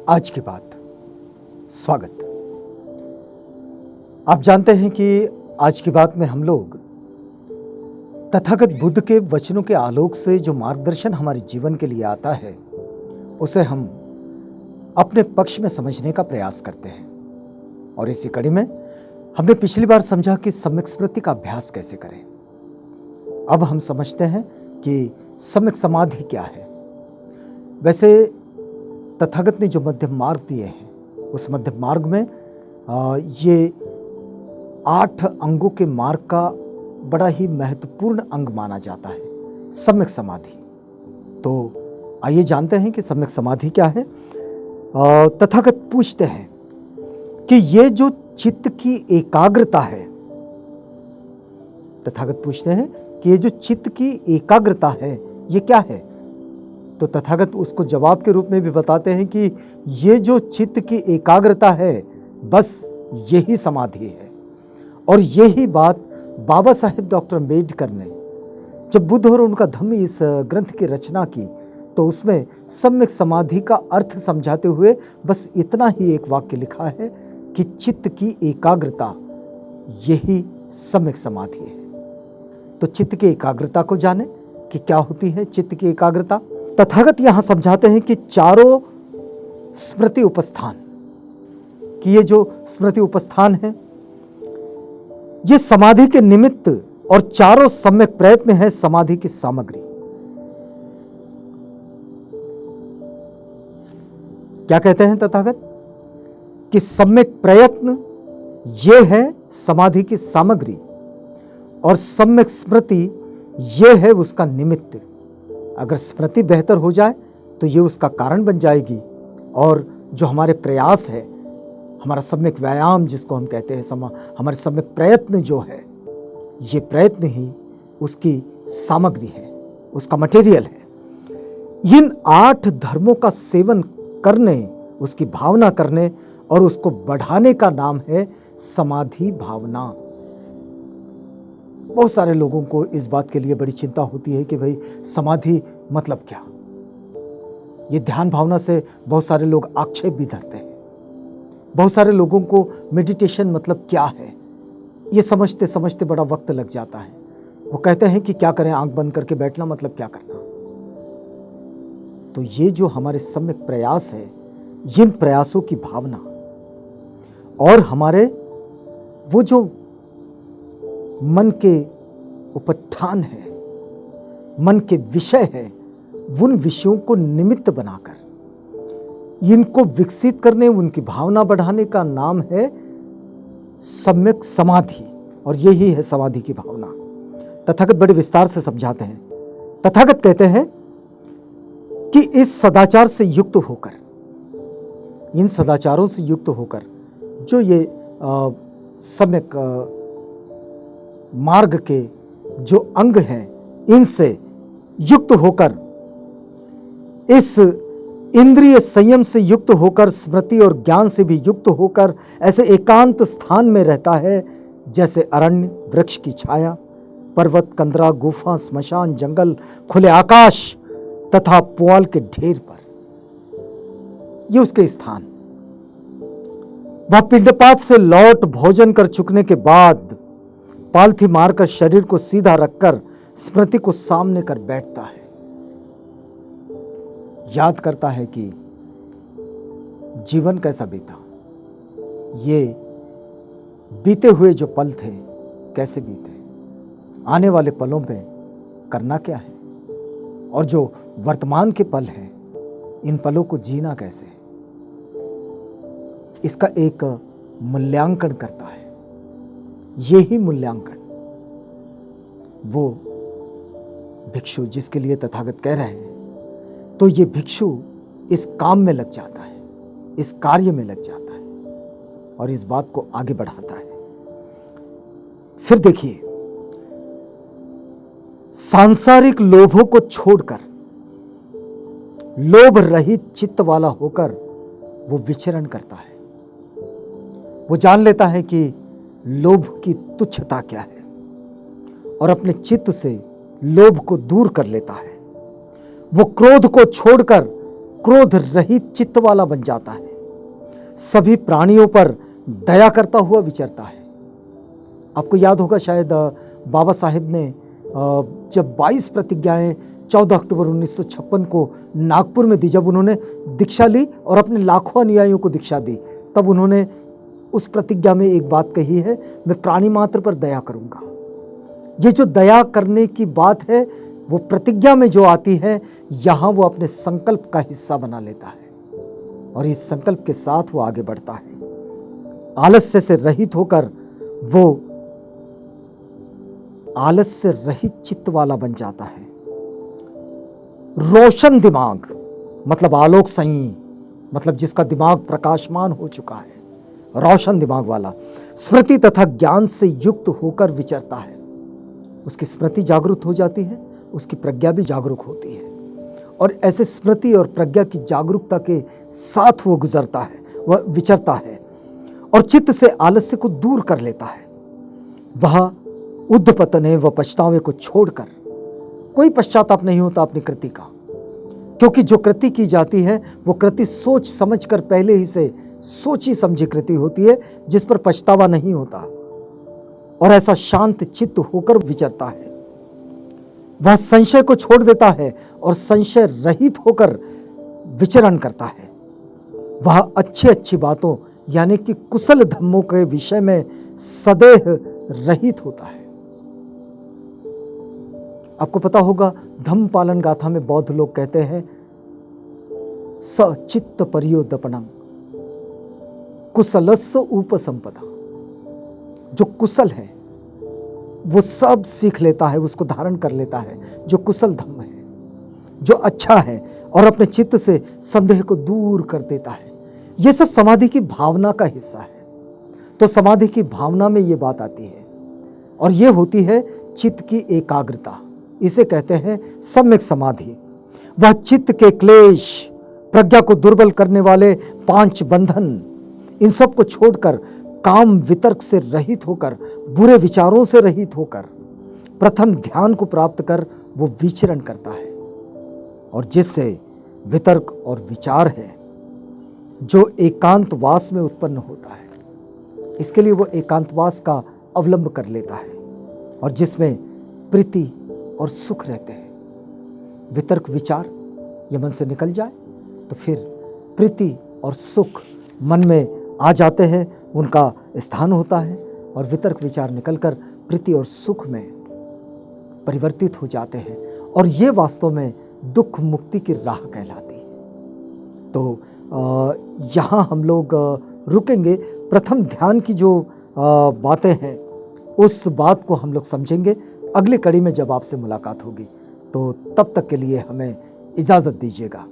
आज की बात। स्वागत। आप जानते हैं कि आज की बात में हम लोग तथागत बुद्ध के वचनों के आलोक से जो मार्गदर्शन हमारे जीवन के लिए आता है उसे हम अपने पक्ष में समझने का प्रयास करते हैं। और इसी कड़ी में हमने पिछली बार समझा कि सम्यक स्मृति का अभ्यास कैसे करें। अब हम समझते हैं कि सम्यक समाधि क्या है। वैसे तथागत ने जो मध्यम मार्ग दिए हैं उस मध्यम मार्ग में ये 8 अंगों के मार्ग का बड़ा ही महत्वपूर्ण अंग माना जाता है सम्यक समाधि। तो आइए जानते हैं कि सम्यक समाधि क्या है। तथागत पूछते हैं कि ये जो चित्त की एकाग्रता है, तथागत पूछते हैं कि ये जो चित्त की एकाग्रता है ये क्या है। तो तथागत उसको जवाब के रूप में भी बताते हैं कि ये जो चित्त की एकाग्रता है बस यही समाधि है। और यही बात बाबा साहेब डॉक्टर अम्बेडकर ने जब बुद्ध और उनका धम्म इस ग्रंथ की रचना की तो उसमें सम्यक समाधि का अर्थ समझाते हुए बस इतना ही एक वाक्य लिखा है कि चित्त की एकाग्रता यही सम्यक समाधि है। तो चित्त की एकाग्रता को जाने कि क्या होती है चित्त की एकाग्रता। तथागत यहां समझाते हैं कि चारों स्मृति उपस्थान, कि ये जो स्मृति उपस्थान है ये समाधि के निमित्त और चारों सम्यक प्रयत्न है समाधि की सामग्री। क्या कहते हैं तथागत कि सम्यक प्रयत्न ये है समाधि की सामग्री और सम्यक स्मृति ये है उसका निमित्त। अगर स्मृति बेहतर हो जाए तो ये उसका कारण बन जाएगी और जो हमारे प्रयास है, हमारा सम्यक व्यायाम जिसको हम कहते हैं, हमारे सम्यक प्रयत्न जो है, ये प्रयत्न ही उसकी सामग्री है, उसका मटेरियल है। इन 8 धर्मों का सेवन करने, उसकी भावना करने और उसको बढ़ाने का नाम है समाधि भावना। बहुत सारे लोगों को इस बात के लिए बड़ी चिंता होती है कि भाई समाधि मतलब क्या। ये ध्यान भावना से बहुत सारे लोग आक्षेप भी धरते हैं। बहुत सारे लोगों को मेडिटेशन मतलब क्या है ये समझते समझते बड़ा वक्त लग जाता है। वो कहते हैं कि क्या करें, आंख बंद करके बैठना मतलब क्या करना। तो ये जो हमारे सम्यक प्रयास है, इन प्रयासों की भावना और हमारे वो जो मन के उपठान है, मन के विषय है, उन विषयों को निमित्त बनाकर इनको विकसित करने, उनकी भावना बढ़ाने का नाम है सम्यक समाधि। और यही है समाधि की भावना। तथागत बड़े विस्तार से समझाते हैं। तथागत कहते हैं कि इस सदाचार से युक्त होकर, इन सदाचारों से युक्त होकर जो ये सम्यक मार्ग के जो अंग हैं, इनसे युक्त होकर, इस इंद्रिय संयम से युक्त होकर, स्मृति और ज्ञान से भी युक्त होकर ऐसे एकांत स्थान में रहता है जैसे अरण्य, वृक्ष की छाया, पर्वत, कंदरा, गुफा, स्मशान, जंगल, खुले आकाश तथा पुआल के ढेर पर। ये उसके स्थान। वह पिंडपात से लौट भोजन कर चुकने के बाद पालथी मारकर शरीर को सीधा रखकर स्मृति को सामने कर बैठता है। याद करता है कि जीवन कैसा बीता, ये बीते हुए जो पल थे कैसे बीते, आने वाले पलों पे करना क्या है, और जो वर्तमान के पल हैं इन पलों को जीना कैसे है, इसका एक मूल्यांकन करता है। यही मूल्यांकन वो भिक्षु जिसके लिए तथागत कह रहे हैं, तो ये भिक्षु इस काम में लग जाता है, इस कार्य में लग जाता है और इस बात को आगे बढ़ाता है। फिर देखिए, सांसारिक लोभों को छोड़कर लोभ रहित चित्त वाला होकर वो विचरण करता है। वो जान लेता है कि लोभ की तुच्छता क्या है और अपने चित्त से लोभ को दूर कर लेता है। वो क्रोध को छोड़कर क्रोध रहित चित्त वाला बन जाता है, सभी प्राणियों पर दया करता हुआ विचरता है। आपको याद होगा शायद बाबा साहेब ने जब 22 प्रतिज्ञाएं 14 अक्टूबर 1956 को नागपुर में दी, जब उन्होंने दीक्षा ली और अपने लाखों अनुयायियों को दीक्षा दी, तब उन्होंने उस प्रतिज्ञा में एक बात कही है, मैं प्राणी मात्र पर दया करूंगा। ये जो दया करने की बात है वो प्रतिज्ञा में जो आती है, यहाँ वो अपने संकल्प का हिस्सा बना लेता है और इस संकल्प के साथ वो आगे बढ़ता है। आलस्य से रहित होकर वो आलस्य रहित चित्त वाला बन जाता है। रोशन दिमाग मतलब आलोक संयी, मतलब जिसका दिमाग प्रकाशमान हो चुका है, रोशन दिमाग वाला स्मृति तथा ज्ञान से युक्त होकर विचरता है। उसकी स्मृति जागरूक हो जाती है, उसकी प्रज्ञा भी जागरूक होती है और ऐसे स्मृति और प्रज्ञा की जागरूकता के साथ वो गुजरता है, वह विचरता है और चित्त से आलस्य को दूर कर लेता है। वह उद्धपतने व पछतावे को छोड़कर, कोई पश्चाताप नहीं होता अपनी कृति का, क्योंकि जो कृति की जाती है वो कृति सोच समझकर पहले ही से सोची समझी कृति होती है, जिस पर पछतावा नहीं होता और ऐसा शांत चित्त होकर विचरता है। वह संशय को छोड़ देता है और संशय रहित होकर विचरण करता है। वह अच्छी अच्छी बातों यानी कि कुशल धम्मों के विषय में सदैव रहित होता है। आपको पता होगा धम्म पालन गाथा में बौद्ध लोग कहते हैं सचित्त परियोदपणं कुशलस्य उपसंपदा। जो कुशल है वो सब सीख लेता है, उसको धारण कर लेता है, जो कुशल धम्म है, जो अच्छा है और अपने चित्त से संदेह को दूर कर देता है। ये सब समाधि की भावना का हिस्सा है। तो समाधि की भावना में ये बात आती है और ये होती है चित्त की एकाग्रता, इसे कहते हैं सम्यक समाधि। वह चित्त के क्लेश, प्रज्ञा को दुर्बल करने वाले 5 बंधन, इन सब को छोड़कर काम वितर्क से रहित होकर, बुरे विचारों से रहित होकर प्रथम ध्यान को प्राप्त कर वो विचरण करता है और जिससे वितर्क और विचार है जो एकांतवास में उत्पन्न होता है, इसके लिए वो एकांतवास का अवलंब कर लेता है और जिसमें प्रीति और सुख रहते हैं। वितर्क विचार ये मन से निकल जाए तो फिर प्रीति और सुख मन में आ जाते हैं, उनका स्थान होता है और वितर्क विचार निकलकर प्रीति और सुख में परिवर्तित हो जाते हैं और ये वास्तव में दुख मुक्ति की राह कहलाती है। तो यहाँ हम लोग रुकेंगे। प्रथम ध्यान की जो बातें हैं उस बात को हम लोग समझेंगे अगली कड़ी में जब आपसे मुलाकात होगी। तो तब तक के लिए हमें इजाज़त दीजिएगा।